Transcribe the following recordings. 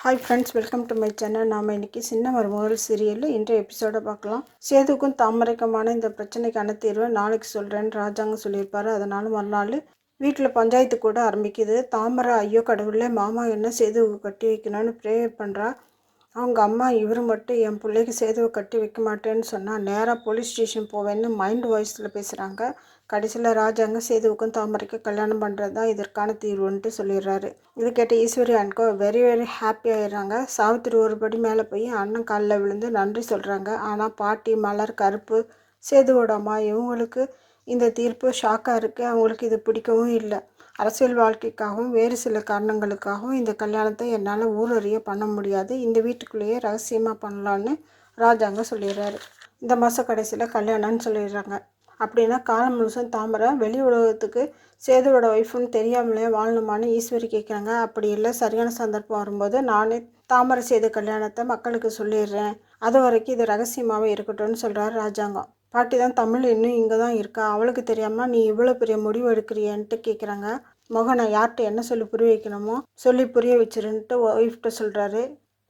Hi friends, welcome to my channel. நாம் இன்றைக்கி சின்ன மருமகள் சீரியலில் இன்றைய எபிசோடை பார்க்கலாம். சேதுக்கும் தாமரைக்குமான இந்த பிரச்சனைக்கான தீர்வை நாளைக்கு சொல்கிறேன்னு ராஜாங்க சொல்லியிருப்பாரு. அதனால் மறுநாள் வீட்டில் பஞ்சாயத்து கூட ஆரம்பிக்குது. தாமரை ஐயோ கடவுளே, மாமா என்ன சேதுவை கட்டி வைக்கணும்னு ப்ரேயர் பண்ணுறா. அவங்க அம்மா இவர் மட்டும் என் பிள்ளைக்கு சேதுவை கட்டி வைக்க மாட்டேன்னு சொன்னால் நேராக போலீஸ் ஸ்டேஷன் போவேன்னு மைண்ட் வாய்ஸில் பேசுகிறாங்க. கடைசியில் ராஜாங்க சேதுவுக்கும் தாமரைக்கும் கல்யாணம் பண்ணுறது தான் இதற்கான தீர்வுன்ட்டு சொல்லிடுறாரு. இது கேட்ட Eswari and Co very very happy ஆயிடுறாங்க. சாவித்திரி ஒருபடி மேலே போய் அண்ணன் காலில் விழுந்து நன்றி சொல்கிறாங்க. ஆனால் பாட்டி, மலர், கருப்பு, சேதுவோட அம்மா இவங்களுக்கு இந்த தீர்ப்பு ஷாக்காக இருக்குது. அவங்களுக்கு இது பிடிக்கவும் இல்லை. அரசியல் வாழ்க்கைக்காகவும் வேறு சில காரணங்களுக்காகவும் இந்த கல்யாணத்தை என்னால் ஊரறிய பண்ண முடியாது. இந்த வீட்டுக்குள்ளேயே ரகசியமாக பண்ணலான்னு ராஜாங்க சொல்லிடுறாரு. இந்த மாதம் கடைசியில் கல்யாணம்னு சொல்லிடுறாங்க. அப்படின்னா காலம் முழுசும் தாமரை வெளி உலகத்துக்கு சேதுவோட ஒய்ஃப்னு தெரியாமலே வாழணுமான்னு ஈஸ்வரி கேட்குறாங்க. அப்படி இல்லை, சரியான சந்தர்ப்பம் வரும்போது நானே தாமரை சேது கல்யாணத்தை மக்களுக்கு சொல்லிடுறேன். அது வரைக்கும் இது ரகசியமாகவே இருக்கட்டும்னு சொல்கிறாரு ராஜாங்கம். பாட்டி தான் தமிழ் இன்னும் இங்கே தான் இருக்கா, அவளுக்கு தெரியாமல் நீ இவ்வளோ பெரிய முடிவு எடுக்கிறியன்ட்டு கேட்குறாங்க. மகனை யார்கிட்ட என்ன சொல்லி புரிய வைக்கணுமோ சொல்லி புரிய வச்சிருன்ட்டு ஒய்ஃப்ட்ட சொல்கிறாரு.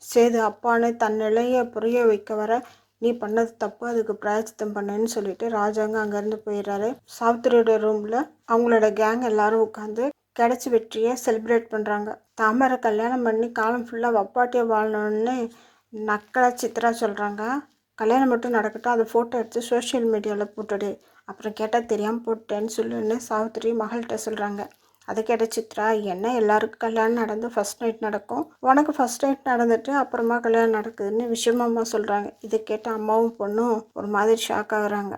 சேது அப்பான்னு தன் நிலையை புரிய வைக்க வர நீ பண்ணது தப்பு, அதுக்கு பிராயச்சித்தம் பண்ணுன்னு சொல்லிட்டு ராஜாங்க அங்கேருந்து போயிடுறாரு. சாவித்திரியோட ரூமில் அவங்களோட கேங் எல்லாரும் உட்காந்து கிடைச்சி வெற்றியை செலிப்ரேட் பண்ணுறாங்க. தாமரை கல்யாணம் பண்ணி காலம் ஃபுல்லாக வப்பாட்டியாக வாழணும்னு நக்கலா சித்ரா சொல்கிறாங்க. கல்யாணம் மட்டும் நடக்கட்டும், அதை ஃபோட்டோ எடுத்து சோஷியல் மீடியாவில் போட்டுடு, அப்புறம் கேட்டால் தெரியாமல் போட்டேன்னு சொல்லுன்னு சாவித்திரி மகள்கிட்ட சொல்கிறாங்க. அதை கேட்ட சித்ரா, என்ன எல்லாருக்கும் கல்யாணம் நடந்து ஃபஸ்ட் நைட் நடக்கும், உனக்கு ஃபஸ்ட் நைட் நடந்துட்டு அப்புறமா கல்யாணம் நடக்குதுன்னு விஷயமாம்மா சொல்கிறாங்க. இதை கேட்ட அம்மாவும் பொண்ணும் ஒரு மாதிரி ஷாக் ஆகுறாங்க.